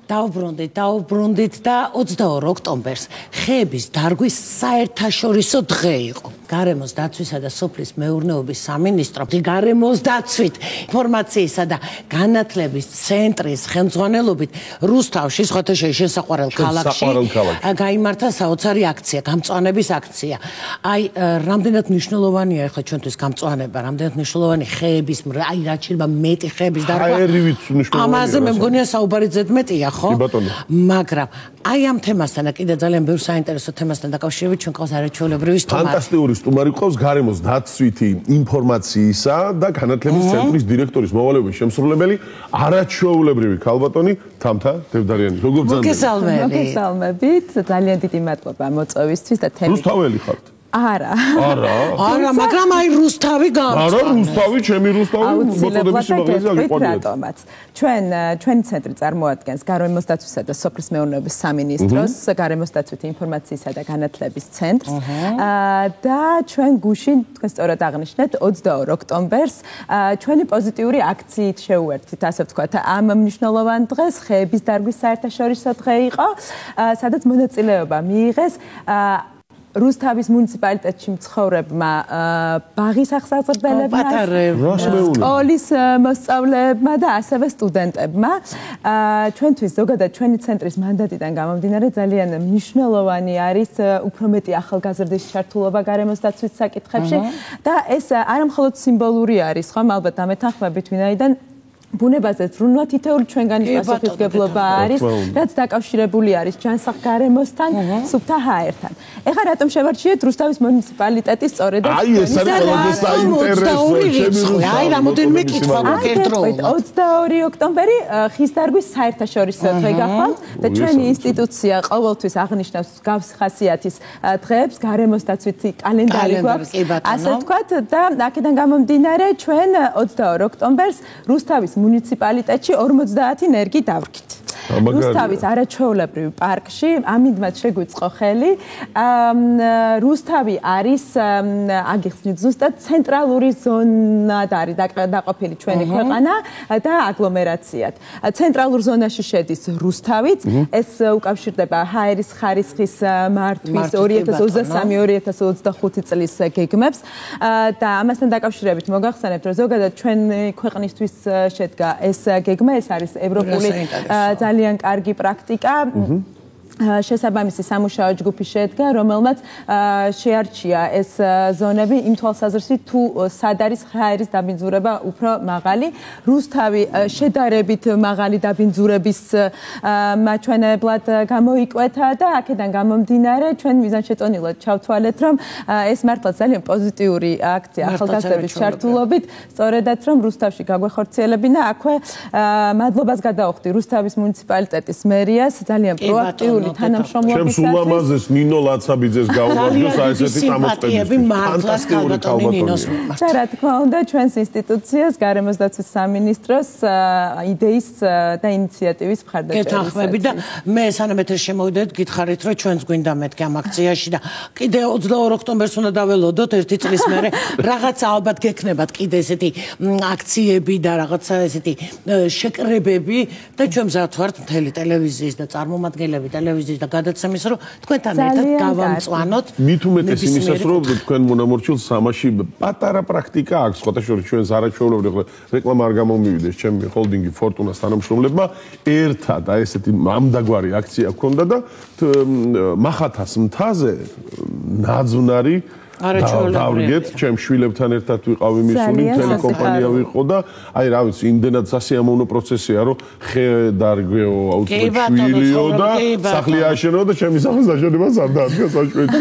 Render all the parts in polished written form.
დავბრუნდით და 22 ოქტომბერს ხეების დარგვის საერთაშორისო დღე იყო. გარემოს დაცვისა და სოფლის მეურნეობის სამინისტრო გარემოს დაცვით ინფორმაციისა და განათლების ცენტრის ხელმძღვანელობით რუსთავში შესაყვარელ ქალაქში გაიმართა საოცარი აქცია, გამწვანების აქცია. აი, რამდენად მნიშვნელოვანია ახლა ჩვენთვის გამწვანება, რამდენად მნიშვნელოვანი ხეების, აი რაც შეიძლება მეტი ხეების დარგვა. ამაზე მე მგონია საუბარი ზედმეტია, ხო? მაგრამ აი ამ თემასთან და კიდე ძალიან ბევრ საინტერესო თემასთან დაკავშირებით ჩვენ ყავს არაჩვეულებრივი სტუმარი. ფანტასტიკური სტუმარი ყავს გარემოს დაცვითი ინფორმაციისა და განათლების ცენტრის დირექტორის მოვალეობის შემსრულებელი არაჩვეულებრივი ქალბატონი თამთა დევდარიანი. როგორ გძანდება? მოგესალმებით. ძალიან დიდი მადლობა მოწვევისთვის და თემით. რუსთაველი ხართ? არა, მაგრამ აი რუსთავი გამწვანე. არა, რუსთავი, ჩემი რუსთავი მოწოდების სიმაღლეზე აღიყვანეთ. ჩვენი ცენტრი წარმოადგენს გარემოს დაცვისა და სოფლის მეურნეობის სამინისტროს, გარემოს დაცვითი ინფორმაციისა და განათლების ცენტრს და ჩვენ გუში, თქვენ სწორად აღნიშნეთ, 22 ოქტომბერს ჩვენი პოზიტიური აქციით შეუერთდით, ასე ვთქვათ, ამ მნიშვნელოვან დღეს, ხეების დარგვის საერთაშორისო დღე იყო, სადაც მონაწილეობა მიიღეს რუსთავის მუნიციპალიტეტში მცხოვრებმა ბაღის აღსაწყობელებმა, სკოლის მოსწავლეებმა და ასევე სტუდენტებმა. ჩვენთვის ზოგადად ჩვენი ცენტრის მანდატიდან გამომდინარე ძალიან მნიშვნელოვანი არის უფრო მეტი ახალგაზრდის ჩართულობა გარემოს დაცვის საკითხებში და ეს არა მხოლოდ სიმბოლური არის, ხომ, ალბათ ამეთანხმებით, ვინაიდან ბუნებაზე ზრუნვა თითოეული ჩვენგანი პასუხისმგებლობა არის, რაც დაკავშირებული არის ჯანსაღ გარემოსთან, სუფთა ჰაერთან. ეხლა რატომ შევარჩიეთ რუსთავის მუნიციპალიტეტის სწორედაც აი ეს არის ყველაზე საინტერესო. აი რამოდენიმე კითხვა მოკერდროულა. 22 ოქტომბერი ხის დარგვის საერთაშორისო დღე გახვალთ და ჩვენი ინსტიტუცია ყოველთვის აღნიშნავს მსგავს ხასიათის დღეებს, გარემოს დაცვითი კალენდარი გვაქვს, ასე ვთქვათ და აქედან გამომდინარე ჩვენ 22 ოქტომბერს რუსთავის მუნიციპალიტეტში 50 ნერგი დავრქით. რუსთავის არაჩვეულებრივ პარკში, ამიტომაც შეგვიწყო ხელი. რუსთავი არის აგიხსნით ზუსტად ცენტრალური ზონად არის დაყოფილი ჩვენი ქვეყანა და აგლომერაციად. ცენტრალურ ზონაში შედის რუსთავიც, ეს უკავშირდება ჰაერის ხარისხის მართვის 2023-2025 წლის გეგმებს და ამასთან დაკავშირებით მოგახსენებთ, რომ ზოგადად ჩვენი ქვეყნისთვის შედგა ეს გეგმა, ეს არის ევროპული ძალიან კარგი პრაქტიკა. შესაბამისი სამუშაო ჯგუფი შედგა, რომელმაც შეარჩია ეს ზონები იმ თვალსაზრისით, თუ სად არის ჰაერის დაბინძურება უფრო მაღალი. რუსთავი შედარებით მაღალი დაბინძურების მაჩვენებლად გამოიკვეთა და აქედან გამომდინარე ჩვენ მიზანშეწონილად ჩავთვალეთ, რომ ეს მართლა ძალიან პოზიტიური აქცია ახალგაზრდების ჩართულობით, სწორედაც რომ რუსთავში გაგვეხორციელებინა. აქვე მადლობას გადაუხდი რუსთავის მუნიციპალიტეტის მერიას, ძალიან პროაქტიული თანამშრომლობისათვის. ჩემს ულამაზეს ნინო ლაცაბიძეს გაუვარჯოს აი ესეთი წამოწყებები. ფანტასტიკური ქალბატონია. და რა თქმა უნდა, ჩვენს ინსტიტუციას გარემოს დაცვის სამინისტროს იდეის და ინიციატივის მხარდაჭერის. გეთანხმები და მე სანამ ეთერში შემოვიდეთ, გითხარით, რომ ჩვენს გვინდა მეთქი ამ აქციაში და კიდე 22 ოქტომბერს უნდა დაველოდოთ ერთი წლის მერე. რაღაცა ალბათ გექნებათ კიდე ესეთი აქციები და რაღაცა ესეთი შეკრებები და ჩვენ მზად ვართ მთელი ტელევიზიის და წარმომადგენლები ტელევიზიის და გადაცემის, რომ თქვენთან ერთად გავამწვანოთ. მით უმეტეს იმისას, რომ თქვენ მონამორჩილს სამაში პატარა პრაქტიკა აქვს, სხვათა შორის ჩვენს არაჩვეულებრივ რეკლამა არ გამომივიდეს ჩემი ჰოლდინგი ფორტუნას თანამშრომლებმა ერთად აი ესეთი ამდაგვარი აქცია ჰქონდა და მახათას მთაზე ნაძვნარი დავდგეთ, ჩემ შვილებთან ერთად ვიყავი მისული, მთელი კომპანია ვიყო და აი რა ვიცი, იმდენად სასიამოვნო პროცესია, რომ ხე დარგვეო, აუცილებლად შვილიო და სახლი აშენო და ჩემი სახლის აშენებას არ დაადგა საშვედი.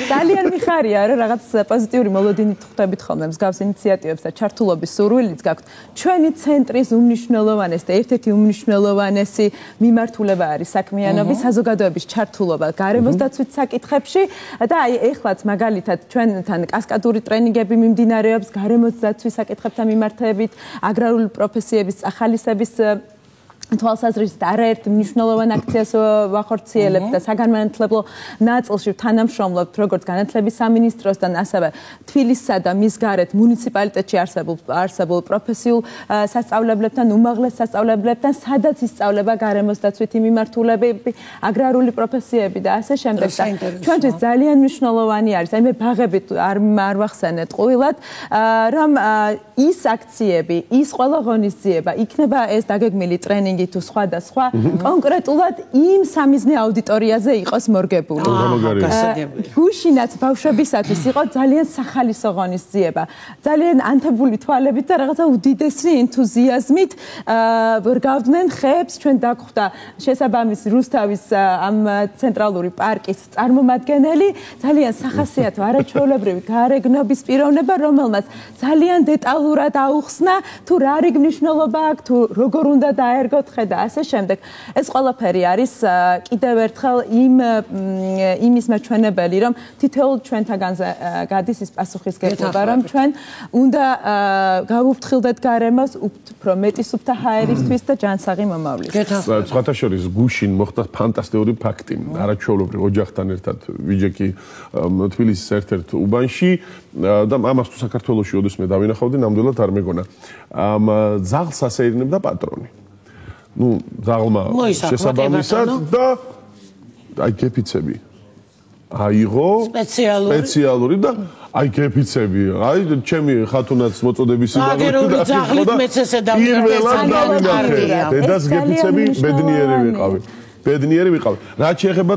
ძალიან მიხარია, რომ რაღაც პოზიტიური მოლოდინით ხვდებით ხოლმე მსგავს ინიციატივებს და ჩართულობის სურვილიც გაქვთ. ჩვენი ცენტრის უმნიშვნელოვანესი და ერთ-ერთი უმნიშვნელოვანესი მიმართულება არის საქმიანობის საზოგადოების ჩართულობა გარემოს დაცვის საკითხებში და აი ეხლაც მაგალითად ჩვენთან კასკადური ტრენინგები მიმდინარეობს გარემოს დაცვის საკითხებთან მიმართებით, აგრარული პროფესიების ახალისების თვალსაზრისით არაერთ მნიშვნელოვან აქციას ვახორციელებთ და საგანმანათლებლო ნაწილში თანამშრომლობთ როგორც განათლების სამინისტროსთან, ასევე თბილისსა და მის გარეთ მუნიციპალიტეტში არსებულ პროფესიულ სასწავლებლებთან, უმაღლეს სასწავლებლებთან, სადაც ისწავლება გარემოს დაცვითი მიმართულებები, აგრარული პროფესიები და ასე შემდეგ. ჩვენთვის ძალიან მნიშვნელოვანი არის, აი მე ბაღებით არ ვახსენეთ ყვილად, რომ ის აქციები, ის ყველა ღონისძიება იქნება ეს დაგეგმილი ტრენინგი თუ სხვა და სხვა კონკრეტულად იმ სამიზნე აუდიტორიაზე იყოს მორგებული. გუშინაც ბავშვებისათვის იყო ძალიან სახალისო ღონისძიება. ძალიან ანთებული თვალებით და რაღაცა უდიდესი ენთუზიაზმით რგავდნენ ხეებს. ჩვენ დაგხვდა შესაბამის რუსთავის ამ ცენტრალური პარკის წარმომადგენელი, ძალიან სახასიათო არაჩვეულებრივი გარეგნობის პიროვნება, რომელმაც ძალიან დეტალურად აუხსნა თუ რა არის მნიშვნელობა აქვს, თუ როგორ უნდა დაერგოთ და ასე შემდეგ. ეს ყველაფერი არის კიდევ ერთხელ იმის მაჩვენებელი, რომ თითოეულ ჩვენთაგანზე გადის ის პასუხისგებლობა, რომ ჩვენ უნდა გავუფრთხილდეთ გარემოს უფრო მეტი სუფთა ჰაერისთვის და ჯანსაღი მომავლისთვის. სხვათა შორის გუშინ მოხდა ფანტასტიკური ფაქტი. არაჩვეულებრივ ოჯახთან ერთად ვიჯექი თბილისის ერთ-ერთ უბანში და ამას თუ საქართველოში ოდესმე დავინახავდი, ნამდვილად არ მეგონა. ძაღლს ასეირნებდა პატრონი. ზაღლმა შესაბამისად და აი გეფიცები აიღო სპეციალური და აი გეფიცები აი ჩემი ხათუნაც მოწოდების სიდარული და ზაღლით მეც ესე დავინახე დედას გეფიცები ბედნიერი ვიყავი. რაც შეეხება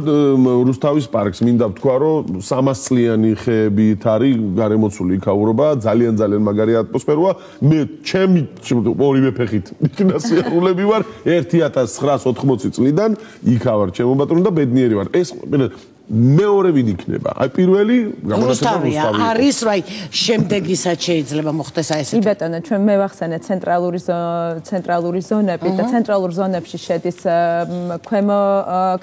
რუსთავის პარკს, მინდა ვთქვა, რომ 300 წლიანი ხეებით არის გარემოცული იქაურობა, ძალიან მაგარი ატმოსფეროა. მე ჩემი ორივე ფეხით იქნასიარულები ვარ 1980 წლიდან იქა ვარ ჩემო ბატონო და ბედნიერი ვარ. ეს მეორე ვინ იქნება? აი პირველი რუსთავია არის, რა შემდეგისაც შეიძლება მოხდეს აი ესეთი. კი ბატონო, ჩვენ მე ვახსენეთ ცენტრალური ზონები და ცენტრალურ ზონებში შედის ქვემო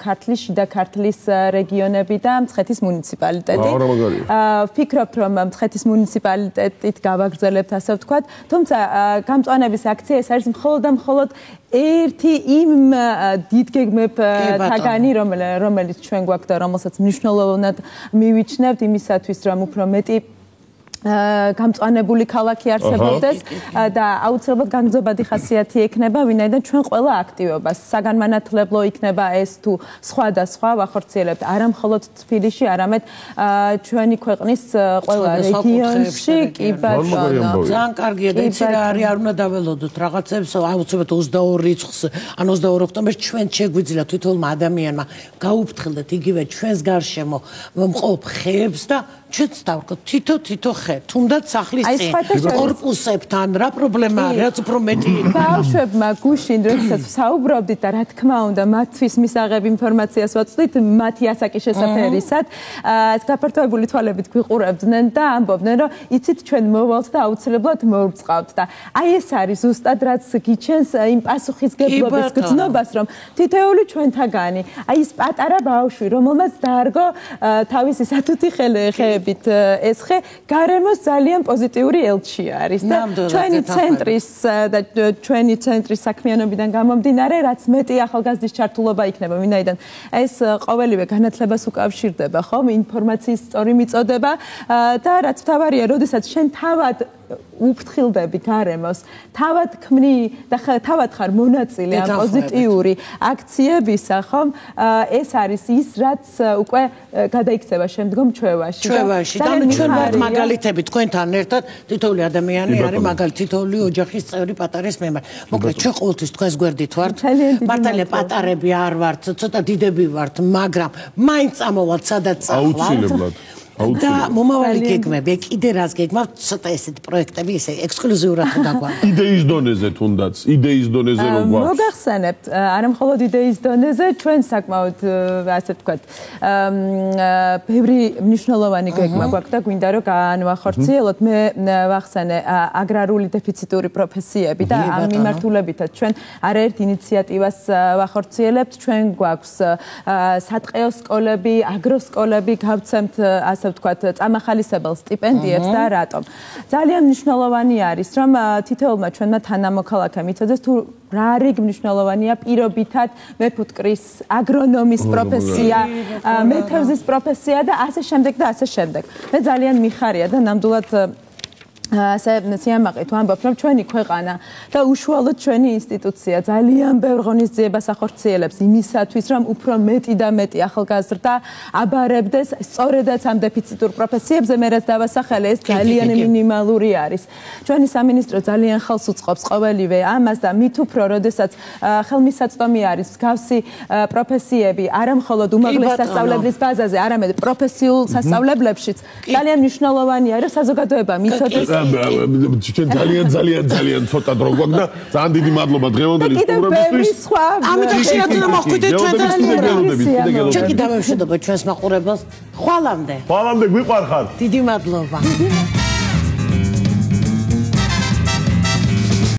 ქართლის, შიდა ქართლის რეგიონები და მცხეთის მუნიციპალიტეტი. ვფიქრობ, რომ მცხეთის მუნიციპალიტეტით გავაგრძელებთ, ასე ვთქვათ, თუმცა გამწვანების აქცია ეს არის მხოლოდ ერთი იმ დიდგეგმებთაგანი, რომელიც ჩვენ გვაქვს და რომელსაც მნიშვნელოვნად მივიჩნევთ იმისათვის, რომ უფრო მეტი გამწვანებული ქალაქი არსებობდეს და აუცილებლად განგზობადი ხასიათი ექნება, ვინაიდან ჩვენ ყველა აქტივობას საგანმანათლებლო იქნება ეს თუ სხვა ვახორციელებთ არა მხოლოდ თბილისში, არამედ ჩვენი ქვეყნის ყველა რეგიონში. კი ბატონო, ძალიან კარგია და იცი რა არის, არ უნდა დაველოდოთ რაღაცებს, აუცილებლად 22 რიცხვს, ან 22 ოქტომბერს ჩვენ შეგვიძლია თითოეულმა ადამიანმა გაუფრთხილდეთ იგივე ჩვენს გარშემო მყოფ ხეებს და ჩვენც დავკოთ თითო ხე, თუნდაც სახლის წინ კორპუსებთან რა პრობლემა არის, რაც უფრო მეტი ბავშვებმა გუშინ როდესაც საუბრობდით და რა თქმა უნდა მათთვის მისაღებ ინფორმაციას ვაწვდით მათი ასაკის შესაფერისად, გაფართოებული თვალებით გვიყურებდნენ და ამბობდნენ, რომ იცით ჩვენ მოვალთ და აუცილებლად მოვწყავთ და აი ეს არის ზუსტად რაც გიჩენს იმ პასუხისგებლობის გრძნობას, რომ თითოეული ჩვენთაგანი, აი ეს პატარა ბავშვი, რომელმაც დაარგო თავისი სათუთი ხეებით ეს ხე გარემოს ძალიან პოზიტიური ელჩი არის და ჩვენი ცენტრის საქმიანობიდან გამომდინარე, რაც მეტი ახალგაზრდის ჩართულობა იქნება, ვინაიდან ეს ყოველივე განათლებას უკავშირდება, ხო, ინფორმაციის სწორი მიწოდება და რაც თავარია, როდესაც შენ თავად უფრთხილდები გარემოს, თავად ქმნი და თავად ხარ მონაწილე ამ პოზიტიური აქციებისა, ხომ? ეს არის ის, რაც უკვე გადაიქცევა შემდგომ ჩვევაში. და ჩვენ ვართ მაგალითები თქვენთან ერთად, თითოეული ადამიანი არის მაგალითი, თითოეული ოჯახის წევრი პატარის მემბერი. მოკლედ ჩვენ ყოველთვის თქვენს გვერდით ვართ. მართალია პატარები არ ვართ, ცოტა დიდები ვართ, მაგრამ მაინც წამოვალთ სადაც აუცილებლად. და მომავალი გეგმები, კიდე რას გეგმავთ, ცოტა ესეთი პროექტები, ესე ექსკლუზიურად დაგვაქვს. იდეის დონეზე თუნდაც, იდეის დონეზე რო გვაქვს. მოგახსენებთ, არა მხოლოდ იდეის დონეზე, ჩვენ საკმაოდ ასე ვთქვათ, ბევრი მნიშვნელოვანი გეგმა გვაქვს და გვინდა რომ განვახორციელოთ. მე ვახსენე აგრარული დეფიციტური პროფესიები და ამ მიმართულებითაც ჩვენ არაერთ ინიციატივას ვახორციელებთ. ჩვენ გვაქვს სატყეო სკოლები, აგროსკოლები, გავცემთ ასე ვთქვათ, წამახალისებელ სტიპენდიებს და რატომ. ძალიან მნიშვნელოვანი არის, რომ თითოეულმა ჩვენმა თანამოქალაქემ იცოდეს თუ რა არის მნიშვნელოვანია პირობითად მეფუტკრის, აგრონომის პროფესია, მეთევზის პროფესია და ასე შემდეგ და ასე შემდეგ. მე ძალიან მიხარია და ნამდვილად ასე სიამაყით ვამბობ, რომ ჩვენი ქვეყანა და უშუალოდ ჩვენი ინსტიტუცია ძალიან ბევრ ღონისძიებას ახორციელებს იმისათვის, რომ უფრო მეტი და მეტი ახალგაზრდა აბარებდეს სწორედაც ამ დეფიციტურ პროფესიებზე, მე რაც დავასახელე, ეს ძალიან მინიმალური არის. ჩვენი სამინისტრო ძალიან ხელს უწყობს ყოველივე ამას და მით უფრო, როდესაც ხელმისაწვდომი არის მსგავსი პროფესიები, არა მხოლოდ უმაღლეს სასწავლებლის ბაზაზე, არამედ პროფესიულ სასწავლებლებშიც, ძალიან მნიშვნელოვანია, რომ საზოგადოება მიცოდეს ძალიან ცოტა დრო გვაქვს და ძალიან დიდი მადლობა დღევანდელი სტუმრებისთვის. ამიტომ შეიძლება მოხვიდეთ ჩვენთან. ჩვენ კი დავემშვიდობოთ ჩვენს მაყურებელს. ხვალამდე. ხვალამდე გვიყვარხარ. დიდი მადლობა.